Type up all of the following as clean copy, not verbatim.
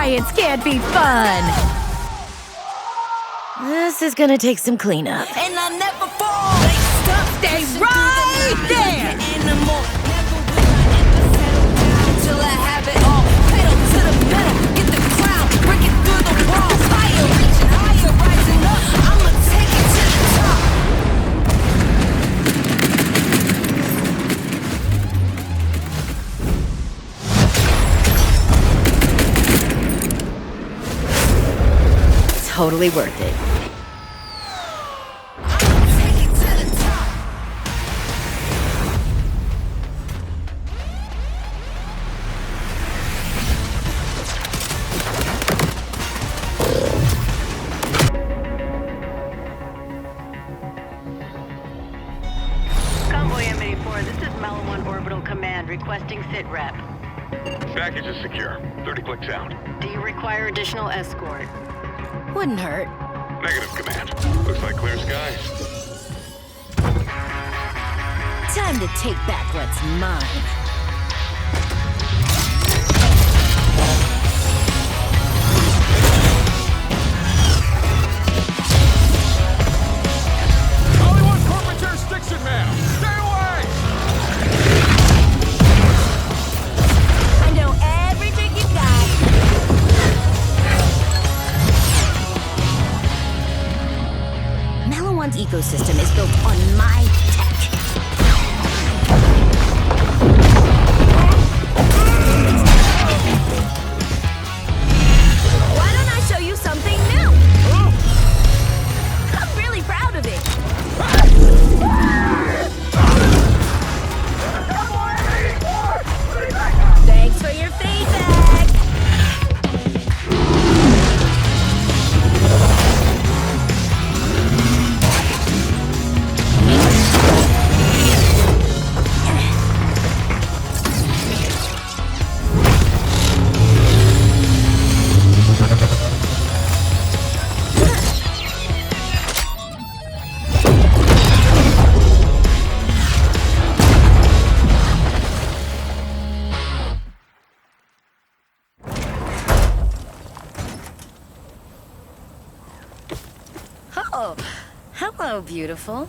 Science can't be fun! This is gonna take some cleanup. And I never fall. They stop, Stay right there! Till I have it all. Pedal to the metal, get the crown, breaking through the walls. Higher, reaching higher, rising up. I'ma take it to the top. Totally worth it. I'ma take it to the top. Convoy M84, this is Malin Orbital Command requesting sit rep. Package is secure. 30 clicks out. Do you require additional escort? Wouldn't hurt. Negative, Command. Looks like clear skies. Time to take back what's mine. Hollywood corporate jurisdiction, ma'am! Stay away! I know every trick you got. Malawan's ecosystem is built on my tech. Why don't I show you something new? I'm really proud of it. Thanks for your feedback. Oh, hello, beautiful.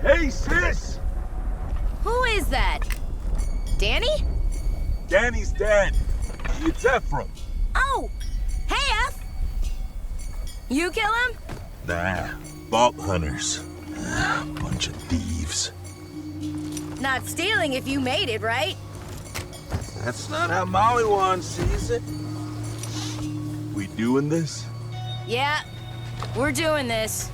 Hey, sis! Who is that? Danny? Danny's dead. It's Ephraim. Oh, hey, F. You kill him? Nah, vault hunters. Bunch of thieves. Not stealing if you made it, right? That's not how Mollywan sees it. We doing this? Yeah, we're doing this.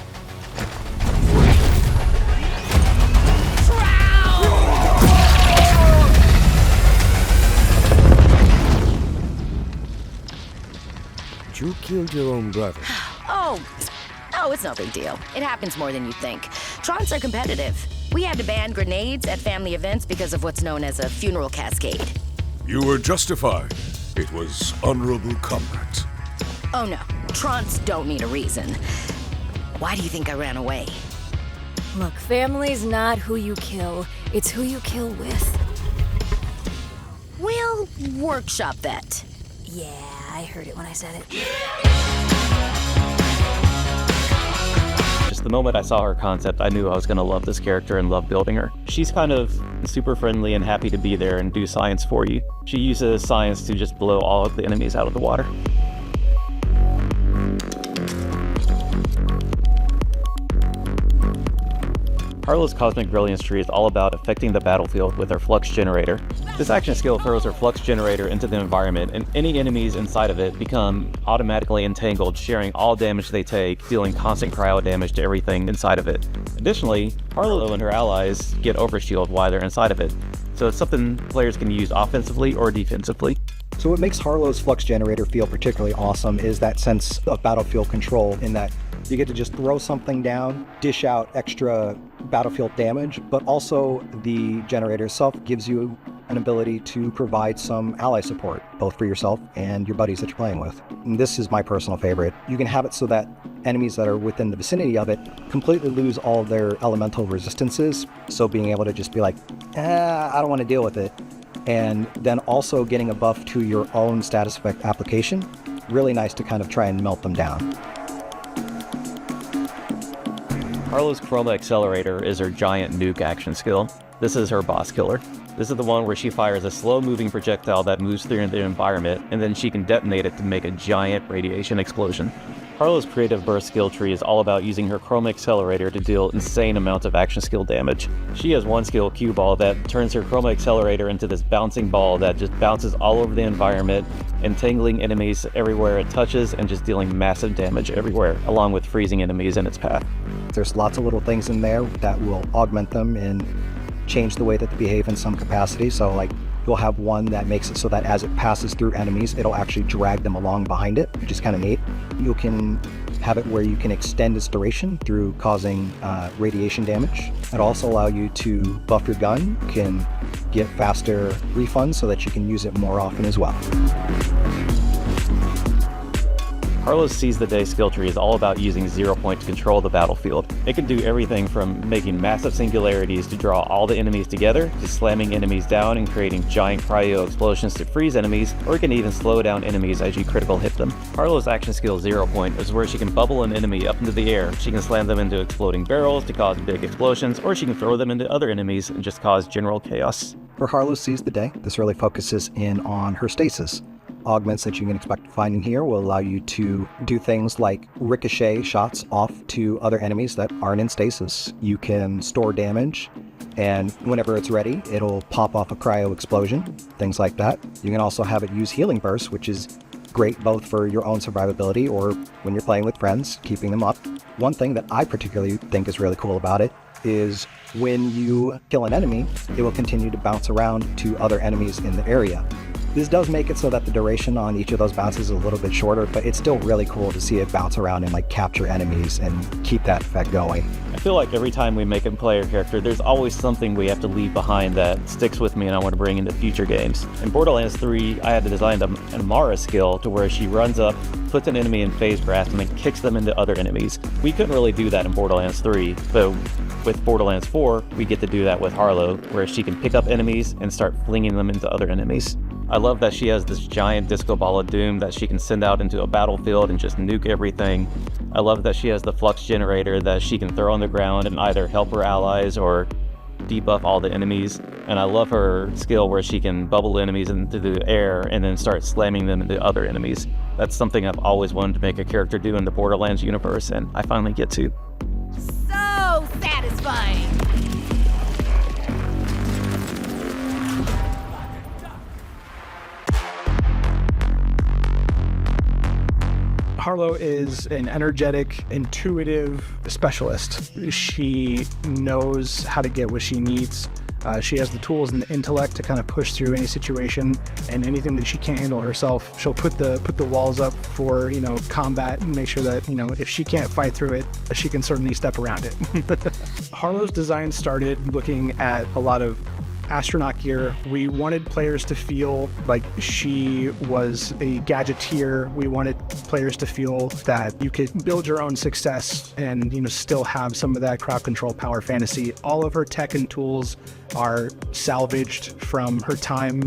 You killed your own brother. Oh, it's no big deal. It happens more than you think. Trons are competitive. We had to ban grenades at family events because of what's known as a funeral cascade. You were justified. It was honorable combat. Oh no, Trons don't need a reason. Why do you think I ran away? Look, family's not who you kill, it's who you kill with. We'll workshop that. Yeah, I heard it when I said it. Just the moment I saw her concept, I knew I was going to love this character and love building her. She's kind of super friendly and happy to be there and do science for you. She uses science to just blow all of the enemies out of the water. Harlowe's Cosmic Brilliance Tree is all about affecting the battlefield with her Flux Generator. This action skill throws her Flux Generator into the environment, and any enemies inside of it become automatically entangled, sharing all damage they take, dealing constant cryo damage to everything inside of it. Additionally, Harlowe and her allies get overshield while they're inside of it, so it's something players can use offensively or defensively. So what makes Harlowe's Flux Generator feel particularly awesome is that sense of battlefield control, in that you get to just throw something down, dish out extra battlefield damage, but also the generator itself gives you an ability to provide some ally support, both for yourself and your buddies that you're playing with. And this is my personal favorite. You can have it so that enemies that are within the vicinity of it completely lose all their elemental resistances. So being able to just be like, I don't want to deal with it. And then also getting a buff to your own status effect application. Really nice to kind of try and melt them down. Harlowe's Chroma Accelerator is her giant nuke action skill. This is her boss killer. This is the one where she fires a slow-moving projectile that moves through the environment, and then she can detonate it to make a giant radiation explosion. Harlowe's creative burst skill tree is all about using her Chroma Accelerator to deal insane amounts of action skill damage. She has one skill, Cue Ball, that turns her Chroma Accelerator into this bouncing ball that just bounces all over the environment, entangling enemies everywhere it touches and just dealing massive damage everywhere, along with freezing enemies in its path. There's lots of little things in there that will augment them and change the way that they behave in some capacity. So like you'll have one that makes it so that as it passes through enemies, it'll actually drag them along behind it, which is kind of neat. You can have it where you can extend its duration through causing radiation damage. It'll also allow you to buff your gun. You can get faster refunds so that you can use it more often as well. Harlowe's Seize the Day skill tree is all about using 0 Point to control the battlefield. It can do everything from making massive singularities to draw all the enemies together, to slamming enemies down and creating giant cryo explosions to freeze enemies, or it can even slow down enemies as you critical hit them. Harlowe's action skill 0 Point is where she can bubble an enemy up into the air. She can slam them into exploding barrels to cause big explosions, or she can throw them into other enemies and just cause general chaos. For Harlowe's Seize the Day, this really focuses in on her stasis. Augments that you can expect to find in here will allow you to do things like ricochet shots off to other enemies that aren't in stasis. You can store damage, and whenever it's ready, it'll pop off a cryo explosion, things like that. You can also have it use healing bursts, which is great both for your own survivability or when you're playing with friends, keeping them up. One thing that I particularly think is really cool about it is when you kill an enemy, it will continue to bounce around to other enemies in the area. This does make it so that the duration on each of those bounces is a little bit shorter, but it's still really cool to see it bounce around and like capture enemies and keep that effect going. I feel like every time we make a player character, there's always something we have to leave behind that sticks with me and I want to bring into future games. In Borderlands 3, I had to design an Amara skill to where she runs up, puts an enemy in phase grasp, and then kicks them into other enemies. We couldn't really do that in Borderlands 3, but with Borderlands 4, we get to do that with Harlowe, where she can pick up enemies and start flinging them into other enemies. I love that she has this giant disco ball of doom that she can send out into a battlefield and just nuke everything. I love that she has the flux generator that she can throw on the ground and either help her allies or debuff all the enemies. And I love her skill where she can bubble enemies into the air and then start slamming them into other enemies. That's something I've always wanted to make a character do in the Borderlands universe, and I finally get to. So satisfying. Harlowe is an energetic, intuitive specialist. She knows how to get what she needs. She has the tools and the intellect to kind of push through any situation, and anything that she can't handle herself, she'll put the walls up for, combat and make sure that, if she can't fight through it, she can certainly step around it. Harlowe's design started looking at a lot of astronaut gear. We wanted players to feel like she was a gadgeteer. We wanted players to feel that you could build your own success and still have some of that crowd control power fantasy. All of her tech and tools are salvaged from her time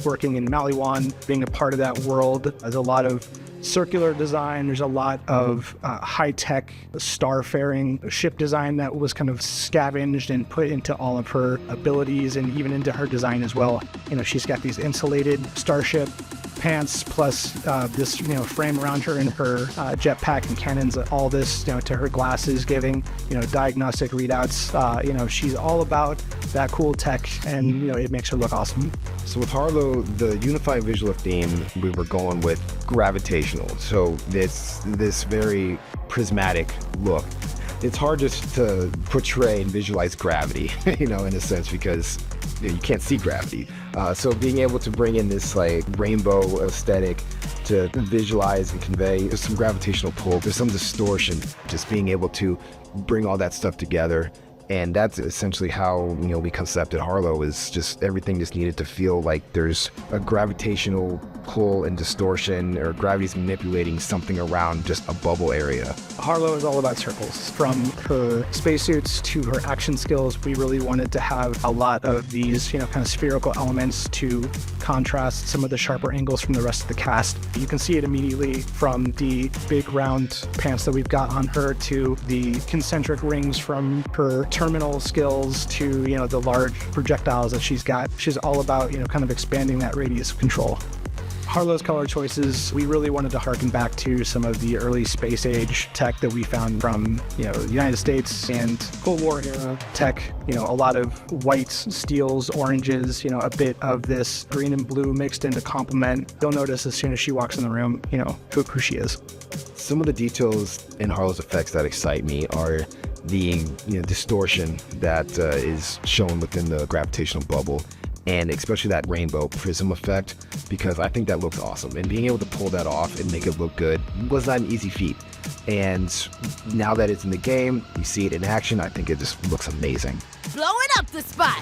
working in Maliwan, being a part of that world. There's a lot of circular design. There's a lot of high-tech starfaring ship design that was kind of scavenged and put into all of her abilities and even into her design as well. She's got these insulated starship pants plus this frame around her and her jetpack and cannons, all this to her glasses giving diagnostic readouts. She's all about that cool tech, and it makes her look awesome. So with Harlowe, the unifying visual theme, we were going with gravitational. So it's this very prismatic look. It's hard just to portray and visualize gravity, in a sense, because you can't see gravity. So being able to bring in this like rainbow aesthetic to visualize and convey, there's some gravitational pull, there's some distortion, just being able to bring all that stuff together And that's essentially how, you know, we concepted Harlowe, is just everything just needed to feel like there's a gravitational pull and distortion, or gravity's manipulating something around just a bubble area. Harlowe is all about circles. From her spacesuits to her action skills, we really wanted to have a lot of these, you know, kind of spherical elements to contrast some of the sharper angles from the rest of the cast. You can see it immediately from the big round pants that we've got on her, to the concentric rings from her terminal skills, to, you know, the large projectiles that she's got. She's all about, you know, kind of expanding that radius of control. Harlowe's color choices, we really wanted to harken back to some of the early space age tech that we found from, you know, the United States and Cold War era tech. You know, a lot of whites, steels, oranges, you know, a bit of this green and blue mixed into complement. You'll notice as soon as she walks in the room, you know, who she is. Some of the details in Harlowe's effects that excite me are the, you know, distortion that is shown within the gravitational bubble, and especially that rainbow prism effect, because I think that looks awesome. And being able to pull that off and make it look good was not an easy feat. And now that it's in the game, you see it in action, I think it just looks amazing. Blowing up the spot.